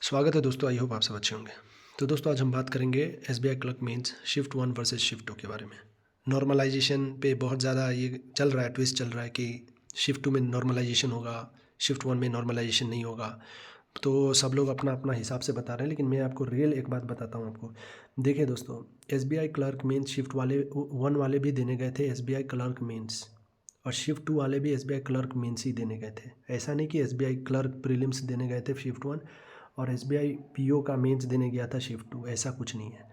स्वागत है दोस्तों। आई होप आप सब अच्छे होंगे। तो दोस्तों आज हम बात करेंगे SBI clerk mains shift 1 versus shift 2 के बारे में। नॉर्मलाइजेशन पे बहुत ज़्यादा ये चल रहा है, ट्विस्ट चल रहा है कि शिफ्ट 2 में नॉर्मलाइजेशन होगा, शिफ्ट 1 में नॉर्मलाइजेशन नहीं होगा। तो सब लोग अपना अपना हिसाब से बता रहे हैं, लेकिन मैं आपको रियल एक बात बताता हूँ आपको। देखिए दोस्तों, एसबीआई क्लर्क मेंस शिफ्ट 1 वाले भी देने गए थे एसबीआई क्लर्क मेंस, और शिफ्ट 2 वाले भी एसबीआई क्लर्क मेंस ही देने गए थे। ऐसा नहीं कि एसबीआई क्लर्क प्रीलिम्स देने गए थे शिफ्ट 1 और एसबीआई पीओ का मेंस देने गया था शिफ्ट 2, ऐसा कुछ नहीं है।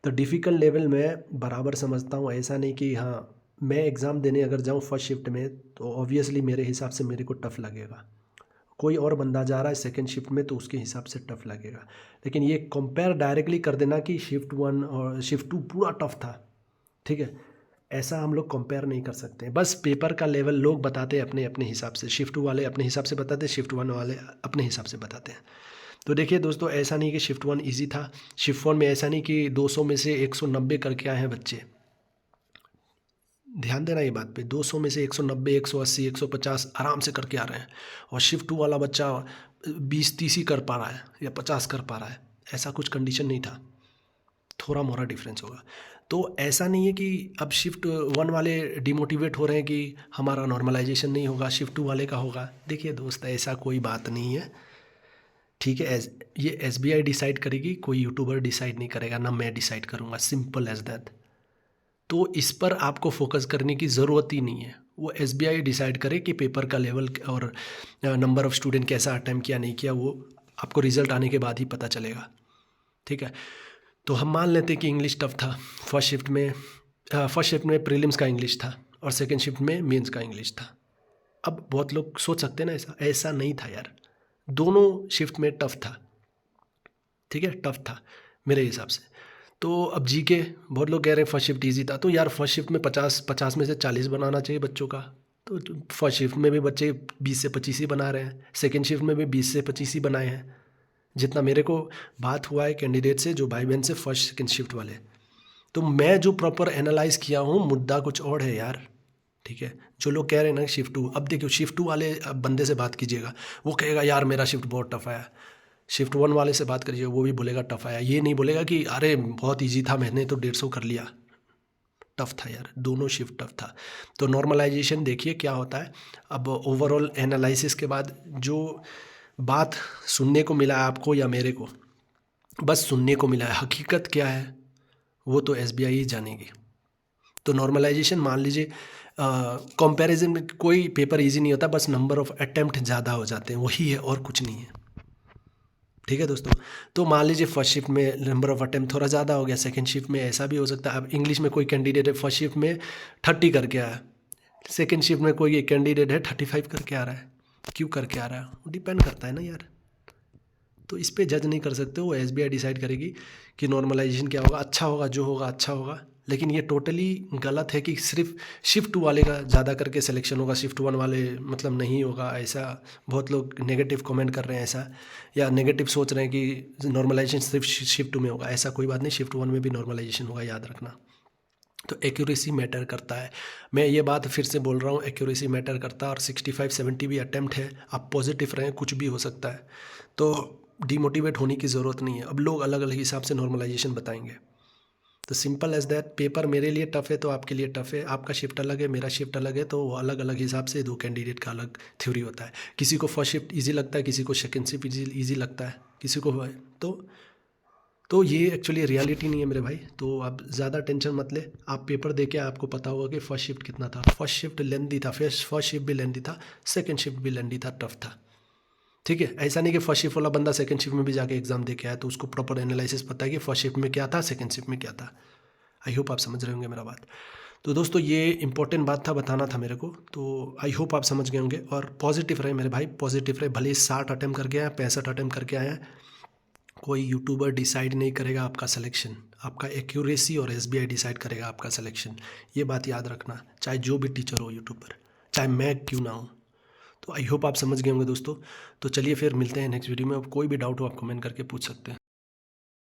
तो डिफ़िकल्ट लेवल मैं बराबर समझता हूँ, ऐसा नहीं कि हाँ मैं एग्ज़ाम देने अगर जाऊँ फर्स्ट शिफ्ट में तो ऑब्वियसली मेरे हिसाब से मेरे को टफ़ लगेगा। कोई और बंदा जा रहा है सेकंड शिफ्ट में तो उसके हिसाब से टफ़ लगेगा। लेकिन ये कंपेयर डायरेक्टली कर देना कि शिफ्ट 1 और शिफ्ट 2 पूरा टफ़ था, ठीक है, ऐसा हम लोग कंपेयर नहीं कर सकते। बस पेपर का लेवल लोग बताते हैं अपने अपने हिसाब से। शिफ्ट 2 वाले अपने हिसाब से बताते हैं, शिफ्ट 1 वाले अपने हिसाब से बताते हैं। तो देखिए दोस्तों, ऐसा नहीं कि शिफ्ट 1 ईजी था। शिफ्ट 1 में ऐसा नहीं कि 200 में से 190 करके आए हैं बच्चे। ध्यान देना ये बात पे, 200 में से 190, 180, 150 आराम से करके आ रहे हैं, और शिफ्ट 2 वाला बच्चा 20-30 ही कर पा रहा है या 50 कर पा रहा है। ऐसा कुछ कंडीशन नहीं था, थोड़ा मोड़ा डिफरेंस होगा। तो ऐसा नहीं है कि अब शिफ्ट 1 वाले डिमोटिवेट हो रहे हैं कि हमारा नॉर्मलाइजेशन नहीं होगा, शिफ्ट 2 वाले का होगा। देखिए दोस्त, ऐसा कोई बात नहीं है, ठीक है। ये एसबीआई डिसाइड करेगी, कोई यूट्यूबर डिसाइड नहीं करेगा, ना मैं डिसाइड करूँगा, सिंपल एज दैट। तो इस पर आपको फोकस करने की ज़रूरत ही नहीं है। वो एसबीआई डिसाइड करे कि पेपर का लेवल और नंबर ऑफ़ स्टूडेंट कैसा अटेम्प्ट किया नहीं किया, वो आपको रिजल्ट आने के बाद ही पता चलेगा, ठीक है। तो हम मान लेते हैं कि इंग्लिश टफ था फर्स्ट शिफ्ट में प्रीलिम्स का इंग्लिश था और सेकेंड शिफ्ट में मेंस का इंग्लिश था। अब बहुत लोग सोच सकते हैं ना, ऐसा ऐसा नहीं था यार, दोनों शिफ्ट में टफ था, ठीक है, टफ था मेरे हिसाब से। तो अब जीके, बहुत लोग कह रहे हैं फर्स्ट शिफ्ट इजी था, तो यार फर्स्ट शिफ्ट में 50 में से 40 बनाना चाहिए बच्चों का। तो फर्स्ट शिफ्ट में भी बच्चे 20 से 25 ही बना रहे हैं, सेकेंड शिफ्ट में भी 20 से 25 ही बनाए हैं। जितना मेरे को बात हुआ है कैंडिडेट से, जो भाई बहन से फर्स्ट सेकेंड शिफ्ट वाले, तो मैं जो प्रॉपर एनालाइज किया हूँ, मुद्दा कुछ और है यार, ठीक है। जो लोग कह रहे हैं ना शिफ्ट 2, अब देखियो शिफ्ट 2 वाले बंदे से बात कीजिएगा, वो कहेगा यार मेरा शिफ्ट बहुत टफ आया। शिफ्ट 1 वाले से बात करिए, वो भी बोलेगा टफ आया। ये नहीं बोलेगा कि अरे बहुत इजी था, मैंने तो 150 कर लिया। टफ था यार, दोनों शिफ्ट टफ था। तो नॉर्मलाइजेशन देखिए क्या होता है। अब ओवरऑल एनालिसिस के बाद जो बात सुनने को मिला है आपको या मेरे को, बस सुनने को मिला है, हकीकत क्या है वो तो एसबीआई ही जानेगी। तो नॉर्मलाइजेशन मान लीजिए, कंपैरिजन में कोई पेपर इजी नहीं होता, बस नंबर ऑफ अटेम्प्ट ज़्यादा हो जाते हैं, वही है और कुछ नहीं है, ठीक है दोस्तों। तो मान लीजिए फर्स्ट शिफ्ट में नंबर ऑफ अटेम्प्ट थोड़ा ज़्यादा हो गया, सेकंड शिफ्ट में ऐसा भी हो सकता है। अब इंग्लिश में कोई कैंडिडेट है फर्स्ट शिफ्ट में 30 करके आया, सेकंड शिफ्ट में कोई कैंडिडेट है 35 करके आ रहा है, क्यों करके आ रहा है, डिपेंड करता है ना यार। तो इस पे जज नहीं कर सकते, वो एसबीआई डिसाइड करेगी कि नॉर्मलाइजेशन क्या होगा, अच्छा होगा, जो होगा अच्छा होगा। लेकिन ये टोटली गलत है कि सिर्फ शिफ्ट 2 वाले का ज़्यादा करके सिलेक्शन होगा, शिफ्ट 1 वाले मतलब नहीं होगा, ऐसा बहुत लोग नेगेटिव कमेंट कर रहे हैं ऐसा, या नेगेटिव सोच रहे हैं कि नॉर्मलाइजेशन सिर्फ शिफ्ट 2 में होगा। ऐसा कोई बात नहीं, शिफ्ट 1 में भी नॉर्मलाइजेशन होगा, याद रखना। तो एक्यूरेसी मैटर करता है, मैं ये बात फिर से बोल रहा हूँ, एक्यूरेसी मैटर करता है। और 65-70 भी अटैम्प्ट है, आप पॉजिटिव रहें, कुछ भी हो सकता है, तो डीमोटिवेट होने की ज़रूरत नहीं है। अब लोग अलग अलग हिसाब से नॉर्मलाइजेशन बताएंगे, तो सिंपल एज दैट। पेपर मेरे लिए टफ़ है तो आपके लिए टफ़ है, आपका शिफ्ट अलग है, मेरा शिफ्ट अलग है, तो अलग अलग हिसाब से दो कैंडिडेट का अलग थ्योरी होता है। किसी को फर्स्ट शिफ्ट ईजी लगता है, किसी को सेकेंड शिफ्ट ईजी लगता है, किसी को तो ये एक्चुअली रियलिटी नहीं है मेरे भाई। तो आप ज़्यादा टेंशन मत ले, आप पेपर दे के आपको पता होगा कि फर्स्ट शिफ्ट कितना था। फर्स्ट शिफ्ट लेंदी था, फर्स्ट शिफ्ट भी लेंदी था, सेकेंड शिफ्ट भी लेंदी था, टफ था, ठीक है। ऐसा नहीं कि फर्स्ट शिफ्ट वाला बंदा सेकंड शिफ्ट में भी जाके एग्जाम दे के आया तो उसको प्रॉपर एनालिसिस पता है कि फर्स्ट शिफ्ट में क्या था, सेकंड शिफ्ट में क्या था। आई होप आप समझ रहे होंगे मेरा बात। तो दोस्तों ये इंपॉर्टेंट बात था, बताना था मेरे को, तो आई होप आप समझ गए होंगे। और पॉजिटिव रहे मेरे भाई, पॉजिटिव रहे, भले ही 60 अटैम्प्ट करके आए, 65 अटैम्प्ट करके आए हैं, कोई यूट्यूबर डिसाइड नहीं करेगा आपका सिलेक्शन, आपका एक्यूरेसी और एसबीआई डिसाइड करेगा आपका सिलेक्शन। ये बात याद रखना, चाहे जो भी टीचर हो यूट्यूबर, चाहे मैं क्यों ना हूँ। तो आई होप आप समझ गए होंगे दोस्तों। तो चलिए फिर मिलते हैं नेक्स्ट वीडियो में। अब कोई भी डाउट हो आप कमेंट करके पूछ सकते हैं।